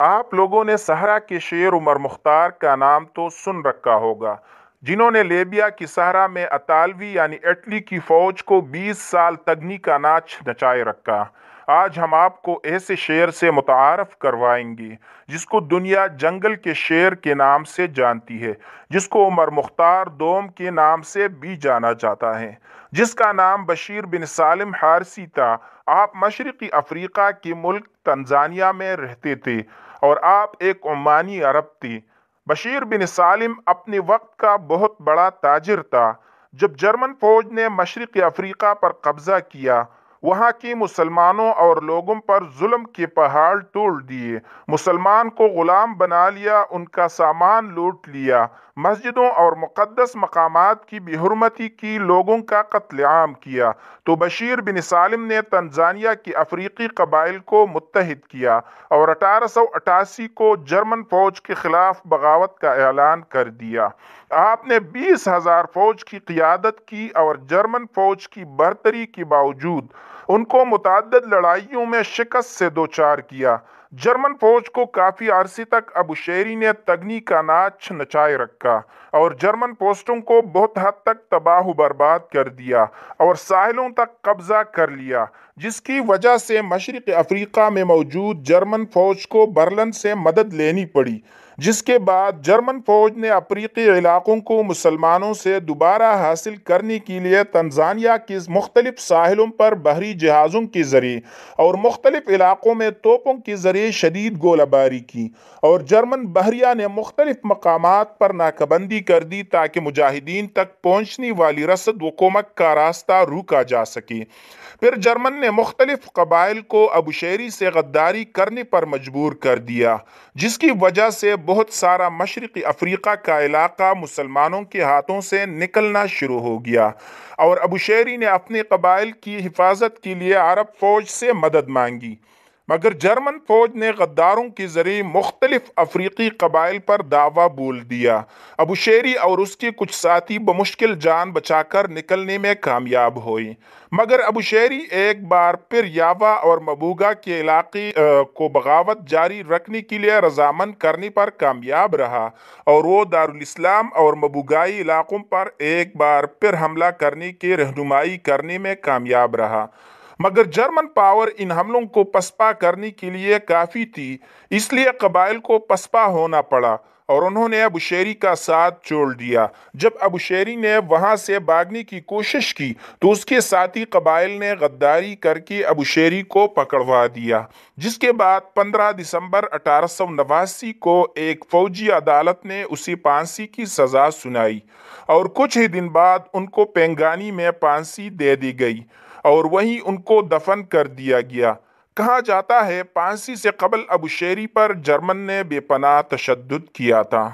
آپ لوگوں نے صحرا کے شیر عمر مختار کا نام تو سن رکھا ہوگا، جنہوں نے لیبیا کی صحرا میں اطالوی یعنی اٹلی کی فوج کو 20 سال تگنی کا ناچ نچائے رکھا۔ آج ہم آپ کو ایسے شیر سے متعارف کروائیں گے جس کو دنیا جنگل کے شیر کے نام سے جانتی ہے، جس کو عمر مختار دوم کے نام سے بھی جانا جاتا ہے، جس کا نام بشیر بن سالم حارثی تھا۔ آپ مشرقی افریقہ کے ملک تنزانیہ میں رہتے تھے اور آپ ایک عمانی عرب تھے۔ بشیر بن سالم اپنے وقت کا بہت بڑا تاجر تھا۔ جب جرمن فوج نے مشرقی افریقہ پر قبضہ کیا، وہاں کے مسلمانوں اور لوگوں پر ظلم کے پہاڑ توڑ دیے، مسلمان کو غلام بنا لیا، ان کا سامان لوٹ لیا، مسجدوں اور مقدس مقامات کی بے حرمتی کی، لوگوں کا قتل عام کیا، تو بشیر بن سالم نے تنزانیہ کے افریقی قبائل کو متحد کیا اور 1888 کو جرمن فوج کے خلاف بغاوت کا اعلان کر دیا۔ آپ نے 20,000 فوج کی قیادت کی اور جرمن فوج کی برتری کے باوجود ان کو متعدد لڑائیوں میں شکست سے دوچار کیا۔ جرمن فوج کو کافی عرصے تک ابوشیری نے تگنی کا ناچ نچائے رکھا اور جرمن پوسٹوں کو بہت حد تک تباہ و برباد کر دیا اور ساحلوں تک قبضہ کر لیا، جس کی وجہ سے مشرق افریقہ میں موجود جرمن فوج کو برلن سے مدد لینی پڑی، جس کے بعد جرمن فوج نے افریقی علاقوں کو مسلمانوں سے دوبارہ حاصل کرنے کے لیے تنزانیہ کے مختلف ساحلوں پر بحری جہازوں کے ذریعے اور مختلف علاقوں میں توپوں کے ذریعے شدید گولہ باری کی، اور جرمن بحریہ نے مختلف مقامات پر ناکہ بندی کر دی تاکہ مجاہدین تک پہنچنے والی رسد و کمک کا راستہ روکا جا سکے۔ پھر جرمن نے مختلف قبائل کو ابوشیری سے غداری کرنے پر مجبور کر دیا، جس کی وجہ سے بہت سارا مشرقی افریقہ کا علاقہ مسلمانوں کے ہاتھوں سے نکلنا شروع ہو گیا، اور ابوشیری نے اپنے قبائل کی حفاظت کے لیے عرب فوج سے مدد مانگی، مگر جرمن فوج نے غداروں کے ذریعے مختلف افریقی قبائل پر دعویٰ بول دیا۔ ابوشیری اور اس کے کچھ ساتھی بمشکل جان بچا کر نکلنے میں کامیاب ہوئے، مگر ابوشیری ایک بار پھر یاوا اور مبوگا کے علاقے کو بغاوت جاری رکھنے کے لیے رضامند کرنے پر کامیاب رہا، اور وہ دارالاسلام اور مبوگائی علاقوں پر ایک بار پھر حملہ کرنے کی رہنمائی کرنے میں کامیاب رہا، مگر جرمن پاور ان حملوں کو پسپا کرنے کے لیے کافی تھی، اس لیے قبائل کو پسپا ہونا پڑا اور انہوں نے ابوشیری کا ساتھ چھوڑ دیا۔ جب ابوشیری نے وہاں سے بھاگنے کی کوشش کی تو اس کے ساتھی قبائل نے غداری کر کے ابوشیری کو پکڑوا دیا، جس کے بعد 15 دسمبر 1889 کو ایک فوجی عدالت نے اسے پھانسی کی سزا سنائی، اور کچھ ہی دن بعد ان کو پینگانی میں پھانسی دے دی گئی اور وہیں ان کو دفن کر دیا گیا۔ کہا جاتا ہے پھانسی سے قبل ابوشیری پر جرمن نے بے پناہ تشدد کیا تھا۔